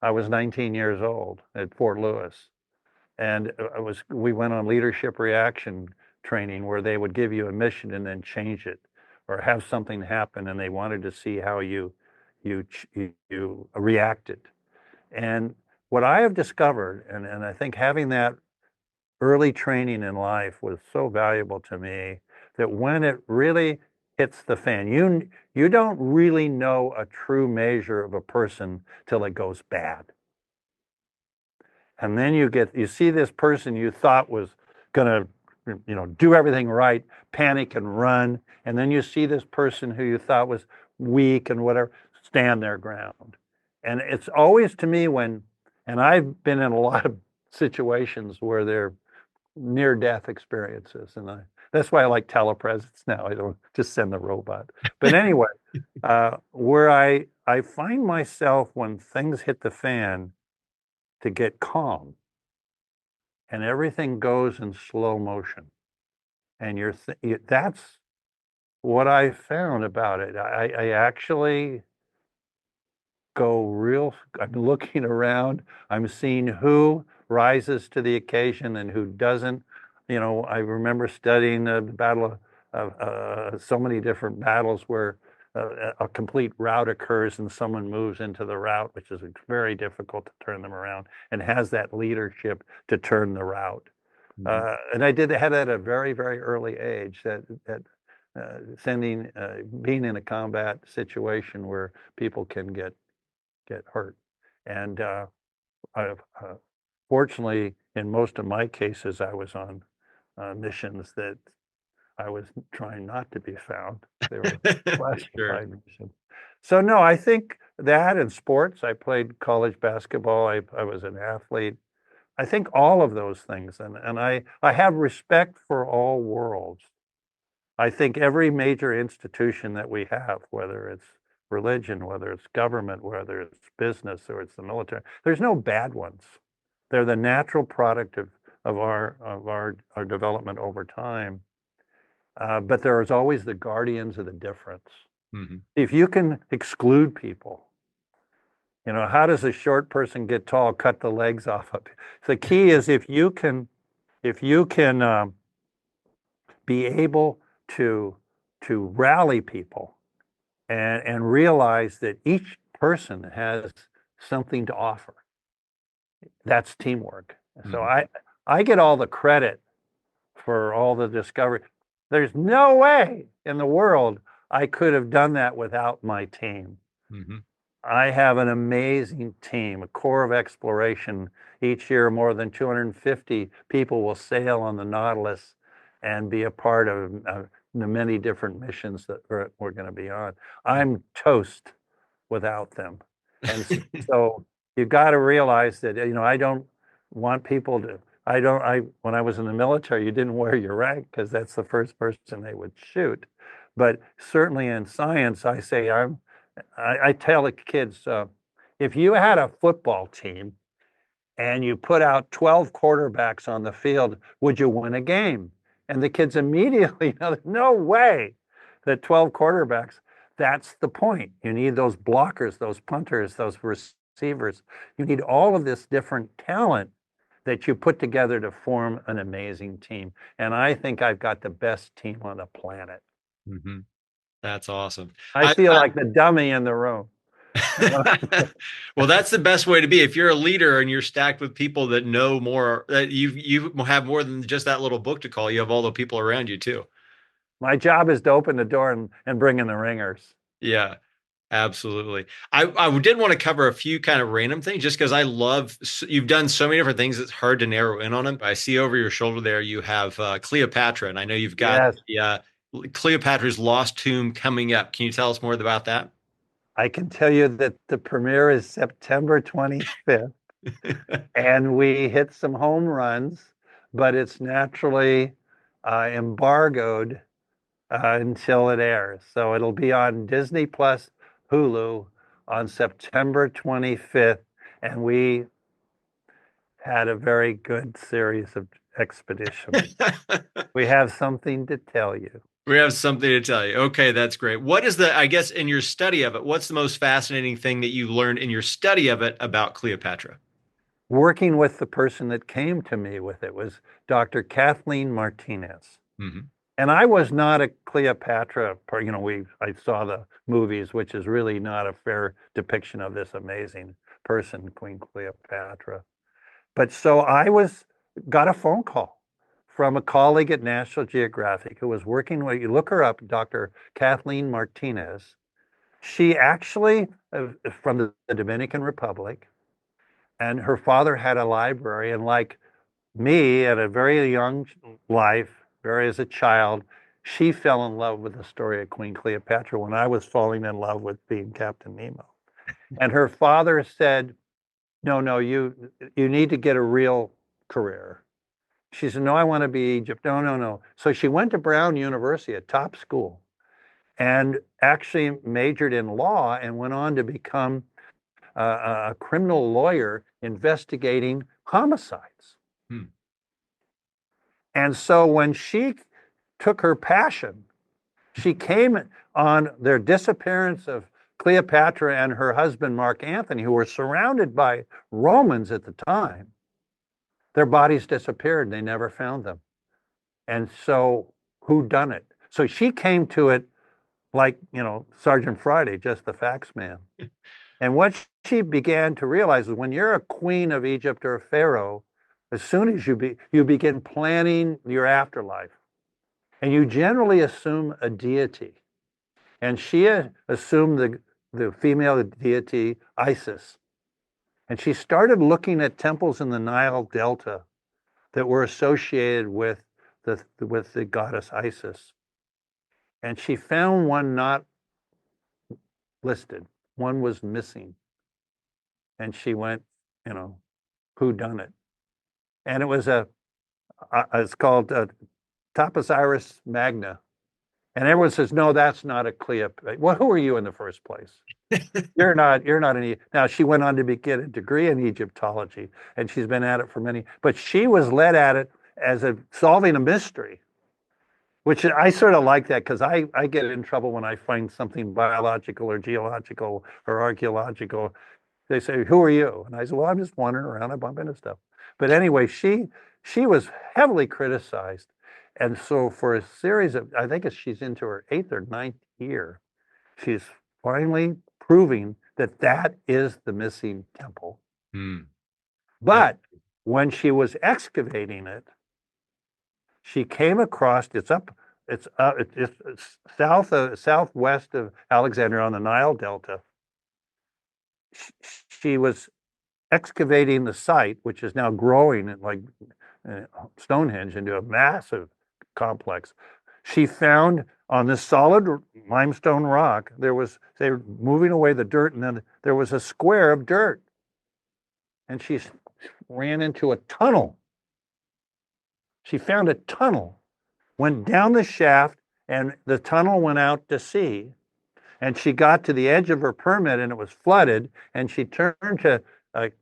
I was 19 years old at Fort Lewis. And we went on leadership reaction training where they would give you a mission and then change it or have something happen, and they wanted to see how you reacted. And what I have discovered, and I think having that early training in life was so valuable to me, that when it really hits the fan, you don't really know a true measure of a person till it goes bad. And then you see this person you thought was going to, do everything right, panic and run. And then you see this person who you thought was weak and whatever, stand their ground. And it's always to me and I've been in a lot of situations where they're near-death experiences. And that's why I like telepresence now. I don't just send the robot. But anyway, where I find myself when things hit the fan, to get calm, and everything goes in slow motion. And that's what I found about it. I actually I'm looking around, I'm seeing who rises to the occasion and who doesn't. I remember studying the battle of so many different battles where a complete rout occurs and someone moves into the rout, which is very difficult to turn them around, and has that leadership to turn the rout. And I had that at a very, very early age, that being in a combat situation where people can get hurt. And fortunately, in most of my cases, I was on missions that I was trying not to be found. They were classified missions. So no, I think that in sports, I played college basketball. I was an athlete. I think all of those things, and I have respect for all worlds. I think every major institution that we have, whether it's religion, whether it's government, whether it's business or it's the military, there's no bad ones. They're the natural product of our development over time. But there is always the guardians of the difference. Mm-hmm. If you can exclude people, how does a short person get tall? Cut the legs off of it. The key is if you can be able to rally people and realize that each person has something to offer. That's teamwork. Mm-hmm. So I get all the credit for all the discovery. There's no way in the world I could have done that without my team. Mm-hmm. I have an amazing team, a core of exploration. Each year, more than 250 people will sail on the Nautilus and be a part of the many different missions that we're going to be on. I'm toast without them. And so you've got to realize that, I don't want people to, when I was in the military, you didn't wear your rank because that's the first person they would shoot. But certainly in science, I say, I tell the kids, if you had a football team and you put out 12 quarterbacks on the field, would you win a game? And the kids immediately know, no way that 12 quarterbacks, that's the point. You need those blockers, those punters, those receivers. You need all of this different talent that you put together to form an amazing team. And I think I've got the best team on the planet. Mm-hmm. That's awesome. I feel like the dummy in the room. Well, that's the best way to be. If you're a leader and you're stacked with people that know more, that you have more than just that little book to call. You have all the people around you too. My job is to open the door and bring in the ringers. Yeah, absolutely. I did want to cover a few kind of random things just because you've done so many different things. It's hard to narrow in on them. I see over your shoulder there, you have Cleopatra, and I know you've got Cleopatra's Lost Tomb coming up. Can you tell us more about that? I can tell you that the premiere is September 25th, and we hit some home runs, but it's naturally embargoed until it airs. So it'll be on Disney Plus Hulu on September 25th, and we had a very good series of expeditions. We have something to tell you. We have something to tell you. Okay, that's great. What is I guess in your study of it, what's the most fascinating thing that you learned in your study of it about Cleopatra? Working with the person that came to me with it was Dr. Kathleen Martinez. Mm-hmm. And I was not a Cleopatra, I saw the movies, which is really not a fair depiction of this amazing person, Queen Cleopatra. But so got a phone call from a colleague at National Geographic who was working with, you look her up, Dr. Kathleen Martinez. She actually, from the Dominican Republic, and her father had a library, and like me at a very young life, very as a child, she fell in love with the story of Queen Cleopatra when I was falling in love with being Captain Nemo. And her father said, no, you need to get a real career. She said, no, I want to be Egypt. No. So she went to Brown University, a top school, and actually majored in law and went on to become a criminal lawyer investigating homicides. And so when she took her passion, she came on their disappearance of Cleopatra and her husband, Mark Antony, who were surrounded by Romans at the time. Their bodies disappeared. They never found them. And so who done it? So she came to it like, Sergeant Friday, just the facts man. And what she began to realize is when you're a queen of Egypt or a pharaoh, as soon as you begin planning your afterlife, and you generally assume a deity. And she assumed the female deity Isis. And she started looking at temples in the Nile Delta that were associated with the goddess Isis. And she found one not listed. One was missing. And she went, who done it? And it was it's called Taposiris Magna. And everyone says, no, that's not a Cleopatra. Well, who are you in the first place? You're not any. Now, she went on to get a degree in Egyptology, and she's been at it for many, but she was led at it as solving a mystery, which I sort of like that because I get in trouble when I find something biological or geological or archaeological. They say, who are you? And I say, well, I'm just wandering around. I bump into stuff. But anyway, she was heavily criticized. And so for a series of, I think she's into her 8th or 9th year, she's finally proving that that is the missing temple. But when she was excavating it, she came across, it's southwest of Alexandria on the Nile Delta. She was excavating the site, which is now growing like Stonehenge into a massive complex. She found on this solid limestone rock, they were moving away the dirt, and then there was a square of dirt. And she ran into a tunnel. She found a tunnel, went down the shaft, and the tunnel went out to sea. And she got to the edge of her permit, and it was flooded. And she turned to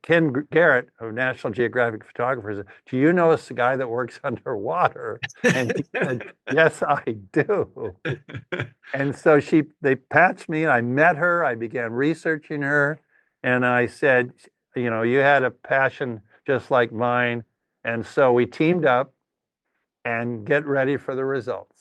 Ken Garrett of National Geographic Photographers. Said, do you know this guy that works underwater? And he said, yes, I do. And so they patched me, and I met her. I began researching her, and I said, you know, you had a passion just like mine. And so we teamed up, and get ready for the results.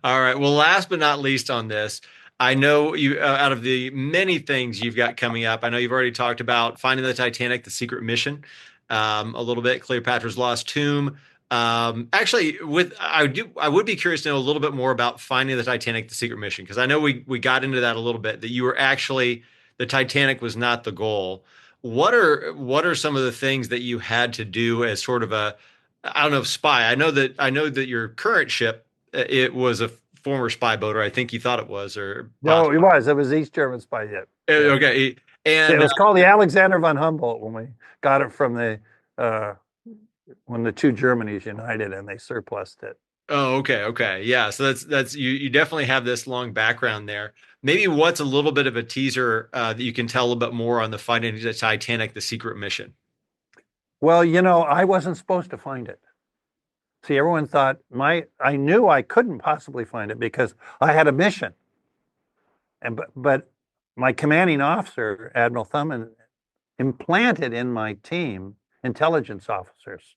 All right. Well, last but not least on this, I know you, out of the many things you've got coming up, I know you've already talked about Finding the Titanic, the secret mission, a little bit, Cleopatra's Lost Tomb. Actually, I would be curious to know a little bit more about Finding the Titanic, the secret mission, because I know we got into that a little bit, that you were actually, the Titanic was not the goal. What are some of the things that you had to do as sort of a, I don't know, spy? I know that your current ship, it was a former spy boat, or I think you thought it was, or no, it was East German spy ship. Okay, and it was called the Alexander von Humboldt when we got it from when the two Germanys united and they surplused it. Oh, okay, yeah. So that's you definitely have this long background there. Maybe what's a little bit of a teaser that you can tell a little bit more on the Finding the Titanic, the secret mission? Well, you know, I wasn't supposed to find it. See, everyone thought I knew I couldn't possibly find it because I had a mission. But my commanding officer, Admiral Thumman, implanted in my team intelligence officers,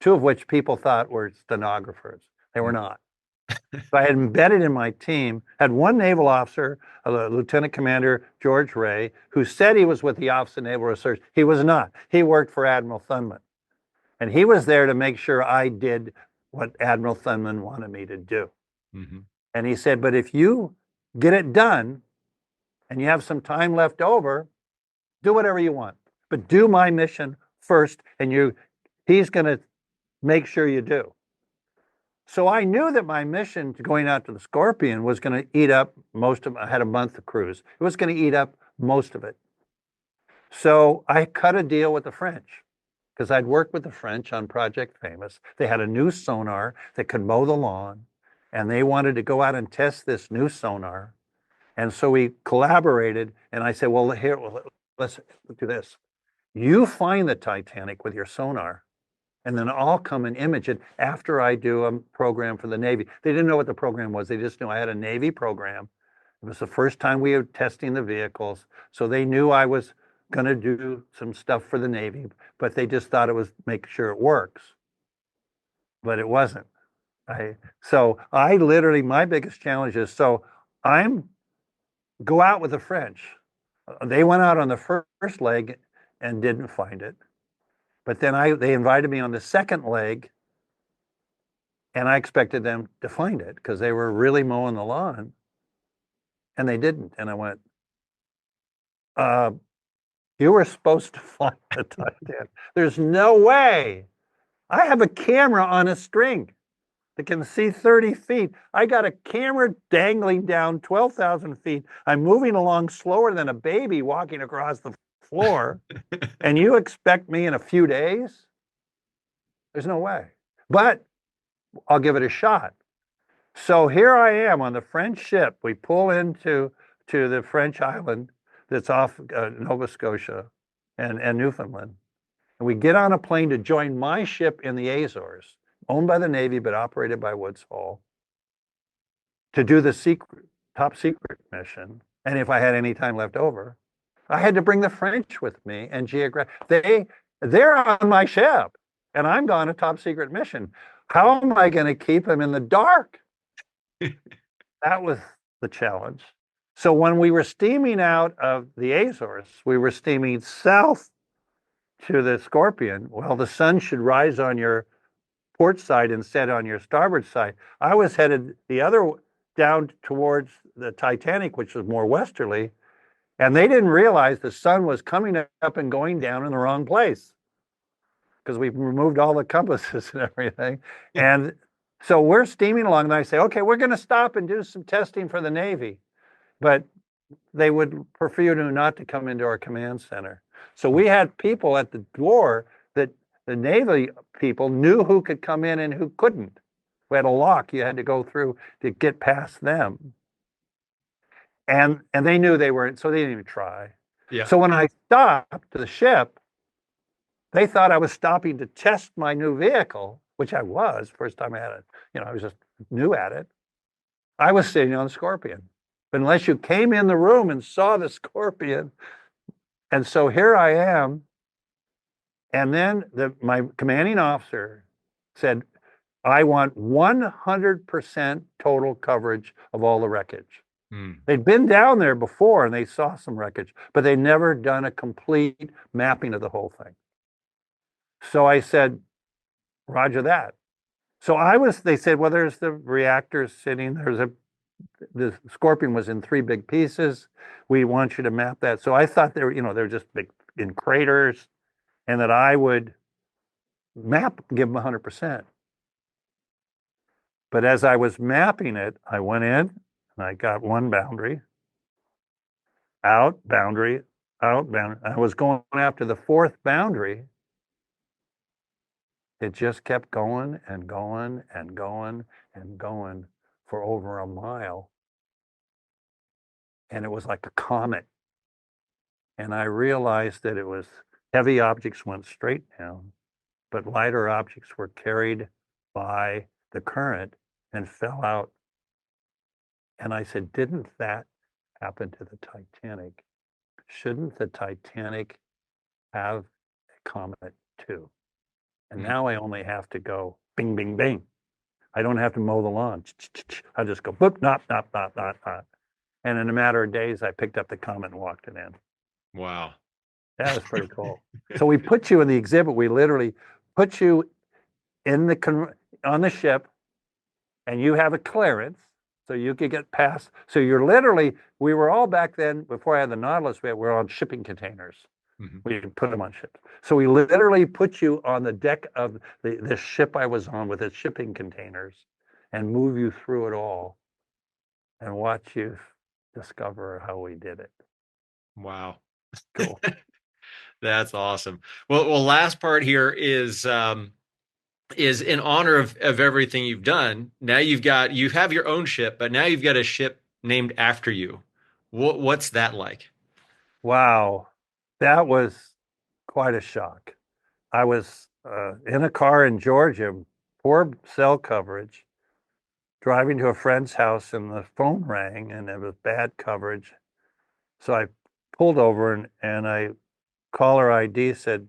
2 of which people thought were stenographers. They were not. So I had embedded in my team, had one naval officer, Lieutenant Commander George Ray, who said he was with the Office of Naval Research. He was not. He worked for Admiral Thunman. And he was there to make sure I did what Admiral Thunman wanted me to do. Mm-hmm. And he said, but if you get it done and you have some time left over, do whatever you want. But do my mission first, and he's going to make sure you do. So I knew that my mission to going out to the Scorpion was going to eat up most of, I had a month of cruise. It was going to eat up most of it. So I cut a deal with the French because I'd worked with the French on Project Famous. They had a new sonar that could mow the lawn, and they wanted to go out and test this new sonar. And so we collaborated, and I said, well, let's do this. You find the Titanic with your sonar, and then I'll come and image it after I do a program for the Navy. They didn't know what the program was. They just knew I had a Navy program. It was the first time we were testing the vehicles. So they knew I was going to do some stuff for the Navy, but they just thought it was make sure it works. But it wasn't. So I literally, my biggest challenge is, go out with the French. They went out on the first leg and didn't find it. But then they invited me on the second leg, and I expected them to find it because they were really mowing the lawn, and they didn't. And I went, you were supposed to find the Titanic. There's no way. I have a camera on a string that can see 30 feet. I got a camera dangling down 12,000 feet. I'm moving along slower than a baby walking across the floor, and you expect me in a few days? There's no way. But I'll give it a shot. So here I am on the French ship. We pull into the French island that's off Nova Scotia and Newfoundland. And we get on a plane to join my ship in the Azores, owned by the Navy, but operated by Woods Hole, to do the top secret mission. And if I had any time left over, I had to bring the French with me and they're on my ship and I'm on a top secret mission. How am I going to keep them in the dark? That was the challenge. So when we were steaming out of the Azores, we were steaming south to the Scorpion. Well, the sun should rise on your port side and set on your starboard side. I was headed the other down towards the Titanic, which was more westerly, and they didn't realize the sun was coming up and going down in the wrong place because we've removed all the compasses and everything. And so we're steaming along, and I say, okay, we're going to stop and do some testing for the Navy. But they would prefer you not to come into our command center. So we had people at the door that the Navy people knew who could come in and who couldn't. We had a lock you had to go through to get past them. And they knew they weren't, so they didn't even try. Yeah. So when I stopped the ship, they thought I was stopping to test my new vehicle, which I was, first time I had it. I was just new at it. I was sitting on the Scorpion. But unless you came in the room and saw the Scorpion, and so here I am. And then my commanding officer said, I want 100% total coverage of all the wreckage. They'd been down there before and they saw some wreckage, but they'd never done a complete mapping of the whole thing. So I said, Roger that. So they said, well, there's the reactors sitting, the Scorpion was in 3 big pieces. We want you to map that. So I thought they're just big in craters, and that I would give them 100%. But as I was mapping it, I went in and I got one boundary, out boundary, out boundary. I was going after the 4th boundary. It just kept going and going and going and going for over a mile. And it was like a comet. And I realized that it was heavy objects went straight down, but lighter objects were carried by the current and fell out. And I said, didn't that happen to the Titanic? Shouldn't the Titanic have a comet too? And now I only have to go bing, bing, bing. I don't have to mow the lawn. I just go boop, not. And in a matter of days, I picked up the comet and walked it in. Wow. That was pretty cool. So we put you in the exhibit. We literally put you on the ship, and you have a clearance, so you could get past. So we were all back then, before I had the Nautilus, we were on shipping containers. We could put them on ships. So we literally put you on the deck of the ship I was on with its shipping containers and move you through it all and watch you discover how we did it. Wow. Cool. That's awesome. Well, last part here is in honor of everything you've done. Now you have your own ship, but now you've got a ship named after you. What's that like? Wow. That was quite a shock. I was in a car in Georgia, poor cell coverage, driving to a friend's house, and the phone rang and it was bad coverage. So I pulled over and I caller ID said,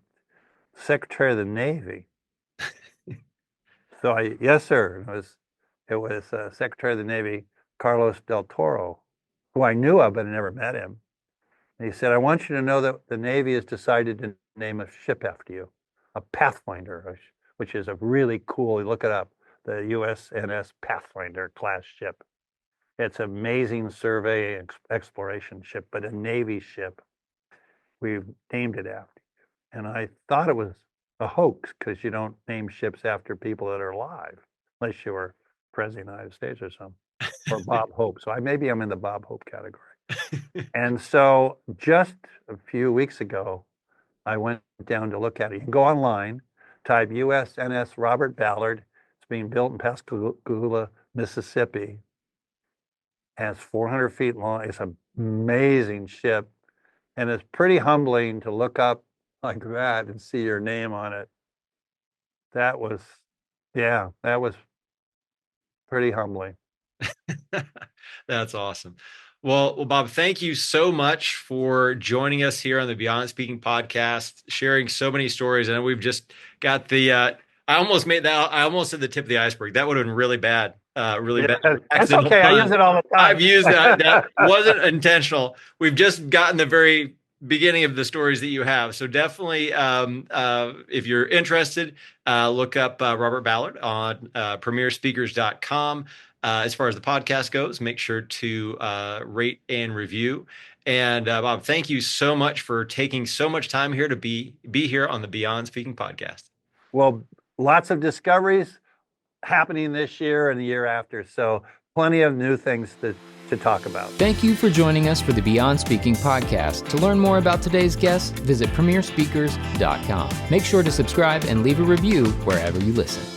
Secretary of the Navy. So yes, sir. It was Secretary of the Navy, Carlos del Toro, who I knew of, but I never met him. And he said, I want you to know that the Navy has decided to name a ship after you, a Pathfinder, which is a really cool, look it up, the USNS Pathfinder class ship. It's an amazing survey exploration ship, but a Navy ship. We've named it after you. And I thought it was a hoax because you don't name ships after people that are alive, unless you were President of the United States or something, or Bob Hope. So maybe I'm in the Bob Hope category. And so just a few weeks ago, I went down to look at it. You can go online, type USNS Robert Ballard. It's being built in Pascagoula, Mississippi, and it's 400 feet long. It's an amazing ship, and it's pretty humbling to look up like that and see your name on it. That was pretty humbling. That's awesome. Well, Bob, thank you so much for joining us here on the Beyond Speaking podcast, sharing so many stories. And we've just got I almost said the tip of the iceberg. That would have been really bad. Bad. That's okay. I use it all the time. I've used that. That wasn't intentional. We've just gotten the very beginning of the stories that you have. So definitely, if you're interested, look up Robert Ballard on premierspeakers.com. As far as the podcast goes, make sure to rate and review. And Bob, thank you so much for taking so much time here to be here on the Beyond Speaking podcast. Well, lots of discoveries happening this year and the year after. So plenty of new things to talk about. Thank you for joining us for the Beyond Speaking podcast. To learn more about today's guest, visit premierspeakers.com. Make sure to subscribe and leave a review wherever you listen.